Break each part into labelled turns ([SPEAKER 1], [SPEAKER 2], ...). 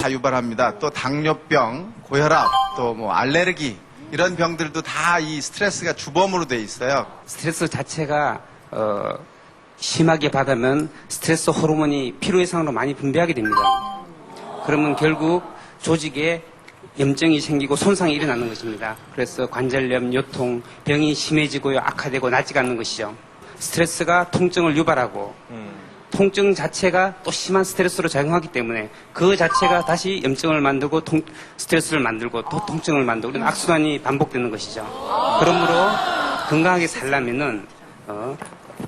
[SPEAKER 1] 다 유발합니다. 또 당뇨병, 고혈압, 또 뭐 알레르기 이런 병들도 다 이 스트레스가 주범으로 돼 있어요.
[SPEAKER 2] 스트레스 자체가 심하게 받으면 스트레스 호르몬이 피로 이상으로 많이 분비하게 됩니다. 그러면 결국 조직에 염증이 생기고 손상이 일어나는 것입니다. 그래서 관절염, 요통, 병이 심해지고 악화되고 낫지가 않는 것이죠. 스트레스가 통증을 유발하고 통증 자체가 또 심한 스트레스로 작용하기 때문에 그 자체가 다시 염증을 만들고 스트레스를 만들고 또 통증을 만들고 이런 악순환이 반복되는 것이죠. 그러므로 건강하게 살려면은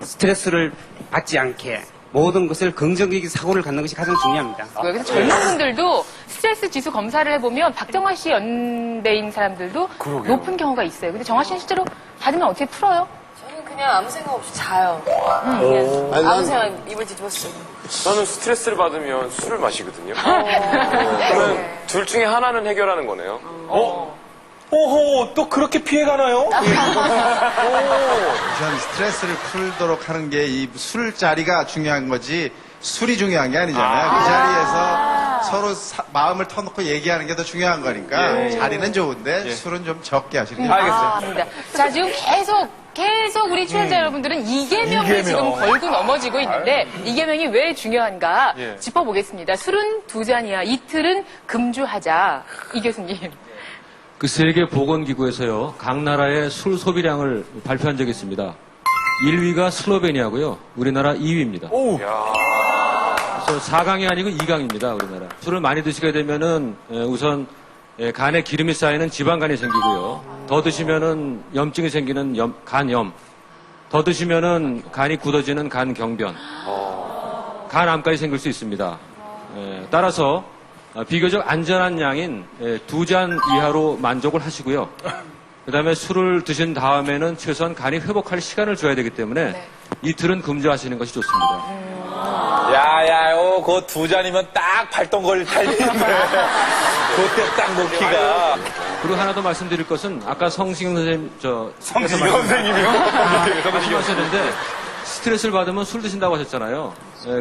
[SPEAKER 2] 스트레스를 받지 않게 모든 것을 긍정적인 사고를 갖는 것이 가장 중요합니다.
[SPEAKER 3] 그래서 젊은 분들도 스트레스 지수 검사를 해보면 박정화 씨 연대인 사람들도 높은 경우가 있어요. 근데 정화 씨는 실제로 받으면 어떻게 풀어요?
[SPEAKER 4] 저는 그냥 아무 생각 없이 자요. 그냥 아무 생각 입을 뒤집어 쓰고.
[SPEAKER 5] 저는 스트레스를 받으면 술을 마시거든요. 그러면 둘 중에 하나는 해결하는 거네요.
[SPEAKER 6] 오호, 또 그렇게 피해가나요?
[SPEAKER 1] 우선 스트레스를 풀도록 하는 게 이 술자리가 중요한 거지 술이 중요한 게 아니잖아요. 그 자리에서 서로 마음을 터놓고 얘기하는 게 더 중요한 거니까 자리는 좋은데 술은 좀 적게 하시는 게
[SPEAKER 3] 알겠습니다. 자, 지금 계속 우리 출연자 여러분들은 이계명을 지금 걸고 넘어지고 있는데 이계명이 왜 중요한가 짚어보겠습니다. 술은 2잔이야. 이틀은 금주하자. 이 교수님.
[SPEAKER 7] 그 세계보건기구에서요, 각 나라의 술 소비량을 발표한 적이 있습니다. 1위가 슬로베니아고요, 우리나라 2위입니다. 그래서 4강이 아니고 2강입니다, 우리나라. 술을 많이 드시게 되면은 우선 간에 기름이 쌓이는 지방간이 생기고요. 더 드시면은 염증이 생기는 간염. 더 드시면은 간이 굳어지는 간경변. 간암까지 생길 수 있습니다. 따라서 비교적 안전한 양인 2잔 이하로 만족을 하시고요. 그 다음에 술을 드신 다음에는 최소한 간이 회복할 시간을 줘야 되기 때문에 이틀은 금주하시는 것이 좋습니다.
[SPEAKER 6] 야야요, 그거 2잔이면 딱 발동걸 타이밍인데. 그때 딱 놓기가.
[SPEAKER 7] 그리고 하나 더 말씀드릴 것은 아까 성시경 선생님,
[SPEAKER 6] 성시경 선생님이요?
[SPEAKER 7] 말씀하셨는데 스트레스를 받으면 술 드신다고 하셨잖아요.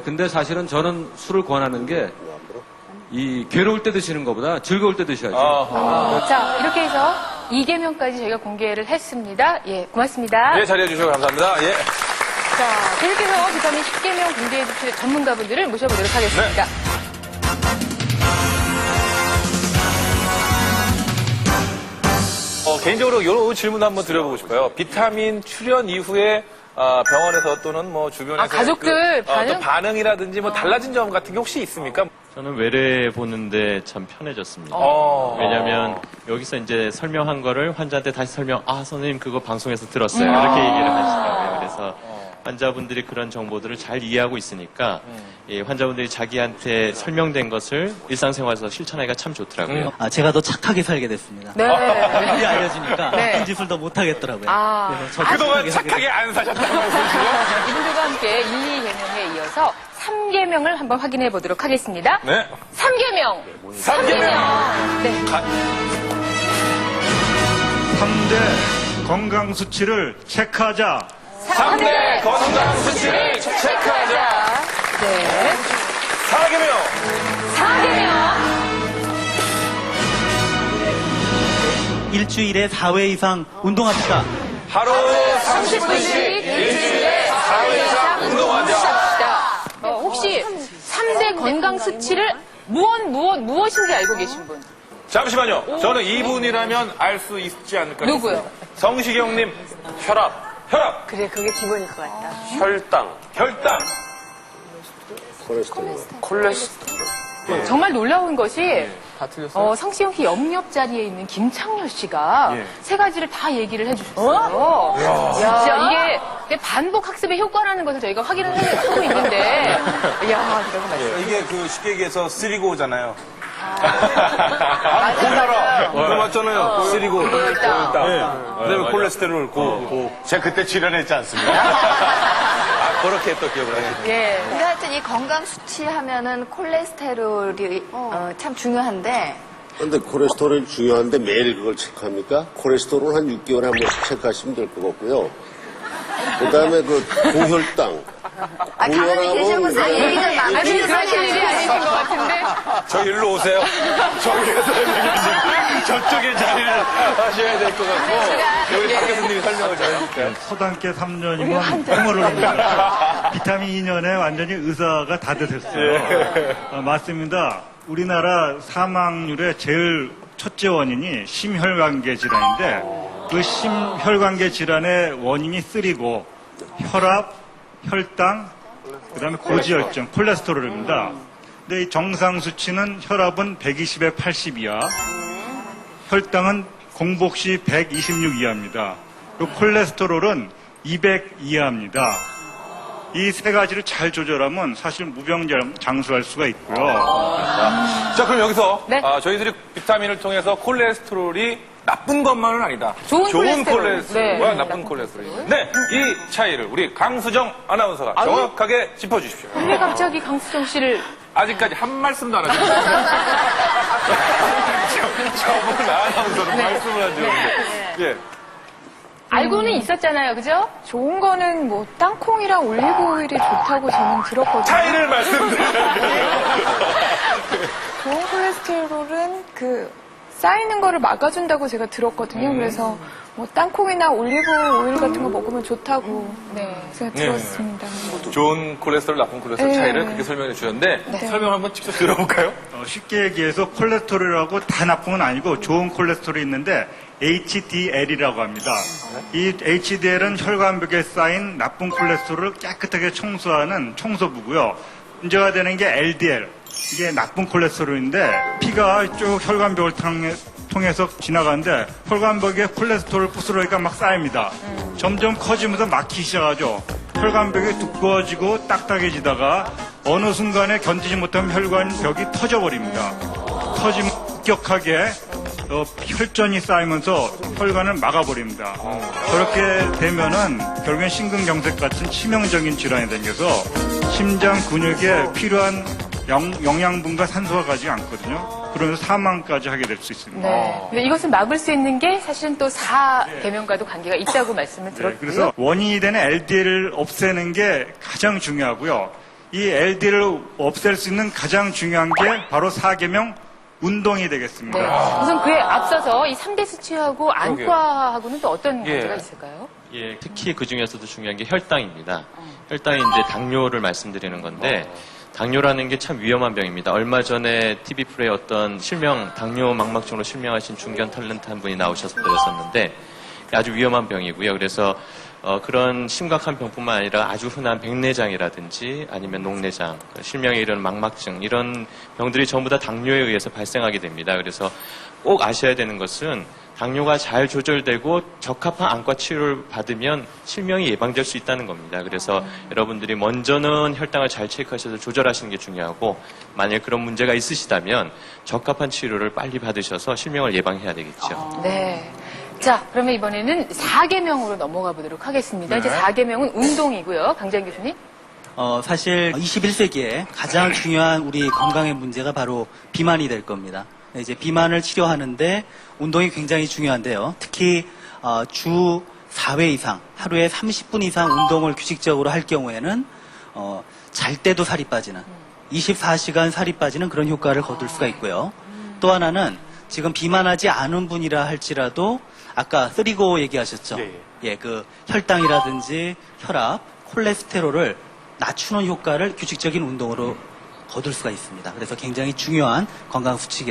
[SPEAKER 7] 근데 사실은 저는 술을 권하는 게 이 괴로울 때 드시는 것보다 즐거울 때 드셔야죠.
[SPEAKER 3] 자, 이렇게 해서 이계명까지 저희가 공개를 했습니다. 예, 고맙습니다.
[SPEAKER 6] 예, 자리해 주셔서 감사합니다. 예.
[SPEAKER 3] 자, 계속해서 비타민 10계명 공개해 주실 전문가분들을 모셔보도록 하겠습니다.
[SPEAKER 6] 개인적으로 이런 질문 한번 드려보고 싶어요. 비타민 출연 이후에 병원에서 또는 뭐 주변에서
[SPEAKER 3] 가족들 반응?
[SPEAKER 6] 또 반응이라든지 뭐 달라진 점 같은 게 혹시 있습니까?
[SPEAKER 8] 저는 외래 보는데 참 편해졌습니다. 왜냐면 여기서 이제 설명한 거를 환자한테 다시 선생님 그거 방송에서 들었어요. 이렇게 얘기를 하시더라고요. 그래서 환자분들이 그런 정보들을 잘 이해하고 있으니까 예, 환자분들이 자기한테 설명된 것을 일상생활에서 실천하기가 참 좋더라고요.
[SPEAKER 9] 제가 더 착하게 살게 됐습니다.
[SPEAKER 3] 네.
[SPEAKER 9] 미리 알려주니까
[SPEAKER 3] 네.
[SPEAKER 9] 나쁜 짓을 더 못하겠더라고요. 그래서 저
[SPEAKER 6] 그동안
[SPEAKER 9] 착하게
[SPEAKER 6] 착하게 안 사셨다는 말씀이시죠?
[SPEAKER 3] 이분들과 함께 1, 2계명에 이어서 3계명을 한번 확인해 보도록 하겠습니다.
[SPEAKER 6] 네.
[SPEAKER 3] 3계명!
[SPEAKER 6] 3계명!
[SPEAKER 3] 네.
[SPEAKER 10] 3대 건강 수치를 체크하자.
[SPEAKER 6] 3대 건강 수치를 체크하자.
[SPEAKER 3] 네.
[SPEAKER 6] 4계명!
[SPEAKER 3] 4계명!
[SPEAKER 9] 일주일에 4회 이상 운동합시다.
[SPEAKER 6] 하루 30분씩 일주일에 4회 이상 운동하자.
[SPEAKER 3] 혹시 3대 건강 수치를 무엇인지 알고 계신 분?
[SPEAKER 6] 잠시만요. 저는 이분이라면 알 수 있지 않을까
[SPEAKER 3] 누구요?
[SPEAKER 6] 싶습니다. 성시경님, 혈압.
[SPEAKER 4] 그래, 그게 기본일 것 같다.
[SPEAKER 5] 혈당,
[SPEAKER 6] 혈당.
[SPEAKER 5] 콜레스테롤.
[SPEAKER 3] 정말 놀라운 것이 성시경 씨 옆 자리에 있는 김창렬 씨가 세 가지를 다 얘기를 해주셨어요. 야, 이게 반복 학습의 효과라는 것을 저희가 확인을 하고 있는데, 이야, 그런 거 맞아요.
[SPEAKER 10] 이게 그 쉽게 얘기해서 쓰리고잖아요.
[SPEAKER 6] 콜레라.
[SPEAKER 10] 그거 맞잖아요. 쓰리고. 그다음에 콜레스테롤 고.
[SPEAKER 5] 제가 그때 출연했지 않습니까?
[SPEAKER 6] 그렇게 또 기억을 하시죠.
[SPEAKER 3] 예.
[SPEAKER 4] 근데 하여튼 이 건강 수치 하면은 콜레스테롤이 참 중요한데.
[SPEAKER 11] 근데 콜레스테롤이 중요한데 매일 그걸 체크합니까? 콜레스테롤 한 6개월에 한 번씩 체크하시면 될 것 같고요. 그 다음에 그 고혈당.
[SPEAKER 4] 가만히 계셔보세요. 얘기 좀
[SPEAKER 3] 아니,
[SPEAKER 4] 나누세요.
[SPEAKER 3] 그러실 일이 아니신 것 같은데.
[SPEAKER 10] 저 일로 오세요. 저기에서 저쪽에 자리를 하셔야 될 것 같고 여기 박 교수님이 설명을 잘 해주실까요? 서당계 3년이면 똥을 흘립니다. 비타민 2년에 완전히 의사가 다 되셨어요. 맞습니다. 우리나라 사망률의 제일 첫째 원인이 심혈관계 질환인데 그 심혈관계 질환의 원인이 쓰리고 혈압, 혈당, 그다음에 고지혈증, 콜레스테롤입니다. 근데 이 정상 수치는 혈압은 120에 80 이하, 혈당은 공복 시 126 이하입니다. 그리고 콜레스테롤은 200 이하입니다. 이 세 가지를 잘 조절하면 사실 무병장수할 수가 있고요.
[SPEAKER 6] 자, 그럼 여기서
[SPEAKER 3] 네.
[SPEAKER 6] 저희들이 비타민을 통해서 콜레스테롤이 나쁜 것만은 아니다.
[SPEAKER 3] 좋은 콜레스테롤.
[SPEAKER 6] 콜레스테롤과
[SPEAKER 3] 네.
[SPEAKER 6] 나쁜 콜레스테롤. 네, 이 차이를 우리 강수정 아나운서가 정확하게 짚어주십시오.
[SPEAKER 3] 왜 갑자기 강수정 씨를.
[SPEAKER 6] 아직까지 한 말씀도 안 하셨어요. 저분 아나운서는 말씀을 하죠. 예.
[SPEAKER 3] 알고는 있었잖아요, 그죠?
[SPEAKER 12] 좋은 거는 뭐 땅콩이랑 올리브오일이 좋다고 저는 들었거든요.
[SPEAKER 6] 차이를 말씀드려요.
[SPEAKER 12] 좋은 콜레스테롤은 그 쌓이는 거를 막아준다고 제가 들었거든요. 그래서 뭐 땅콩이나 올리브오일 같은 거 먹으면 좋다고 제가 들었습니다.
[SPEAKER 6] 좋은 콜레스테롤, 나쁜 콜레스테롤
[SPEAKER 12] 네.
[SPEAKER 6] 차이를 그렇게 설명해 주셨는데 설명 한번 직접 들어볼까요?
[SPEAKER 10] 쉽게 얘기해서 콜레스테롤이라고 다 나쁜 건 아니고 좋은 콜레스테롤이 있는데 HDL이라고 합니다. 이 HDL은 혈관벽에 쌓인 나쁜 콜레스테롤을 깨끗하게 청소하는 청소부고요. 문제가 되는 게 LDL. 이게 나쁜 콜레스테롤인데 피가 쭉 혈관벽을 통해서 지나가는데 혈관벽에 콜레스테롤 부스러기가 막 쌓입니다. 점점 커지면서 막히기 시작하죠. 혈관벽이 두꺼워지고 딱딱해지다가 어느 순간에 견디지 못하면 혈관벽이 터져버립니다. 터지면 급격하게 혈전이 쌓이면서 혈관을 막아버립니다. 그렇게 되면은 결국엔 심근경색 같은 치명적인 질환이 생겨서 심장 근육에 필요한 영양분과 산소가 가지 않거든요. 그러면서 사망까지 하게 될 수 있습니다.
[SPEAKER 3] 네. 근데 이것을 막을 수 있는 게 사실은 또 4계명과도 관계가 있다고 말씀을 들었고요.
[SPEAKER 10] 그래서 원인이 되는 LDL을 없애는 게 가장 중요하고요. 이 LDL을 없앨 수 있는 가장 중요한 게 바로 4계명 운동이 되겠습니다.
[SPEAKER 3] 네. 우선 그에 앞서서 이 3대 수치하고 안과하고는 또 어떤 문제가 있을까요?
[SPEAKER 8] 예, 특히 그 중에서도 중요한 게 혈당입니다. 혈당이 이제 당뇨를 말씀드리는 건데, 당뇨라는 게 참 위험한 병입니다. 얼마 전에 TV 프로에 어떤 당뇨 망막증으로 실명하신 중견 탤런트 한 분이 나오셔서 그러셨는데, 아주 위험한 병이고요. 그래서 그런 심각한 병뿐만 아니라 아주 흔한 백내장이라든지 아니면 녹내장, 실명에 이르는 망막증 이런 병들이 전부 다 당뇨에 의해서 발생하게 됩니다. 그래서 꼭 아셔야 되는 것은 당뇨가 잘 조절되고 적합한 안과 치료를 받으면 실명이 예방될 수 있다는 겁니다. 그래서 여러분들이 먼저는 혈당을 잘 체크하셔서 조절하시는 게 중요하고 만약에 그런 문제가 있으시다면 적합한 치료를 빨리 받으셔서 실명을 예방해야 되겠죠.
[SPEAKER 3] 네. 자, 그러면 이번에는 4계명으로 넘어가 보도록 하겠습니다. 이제 4계명은 운동이고요. 강재현 교수님.
[SPEAKER 9] 사실 21세기에 가장 중요한 우리 건강의 문제가 바로 비만이 될 겁니다. 이제 비만을 치료하는데 운동이 굉장히 중요한데요. 특히 주 4회 이상, 하루에 30분 이상 운동을 규칙적으로 할 경우에는 잘 때도 살이 빠지는, 24시간 살이 빠지는 그런 효과를 거둘 수가 있고요. 또 하나는 지금 비만하지 않은 분이라 할지라도 아까 쓰리고 얘기하셨죠. 예, 그 혈당이라든지 혈압, 콜레스테롤을 낮추는 효과를 규칙적인 운동으로 거둘 수가 있습니다. 그래서 굉장히 중요한 건강 수칙이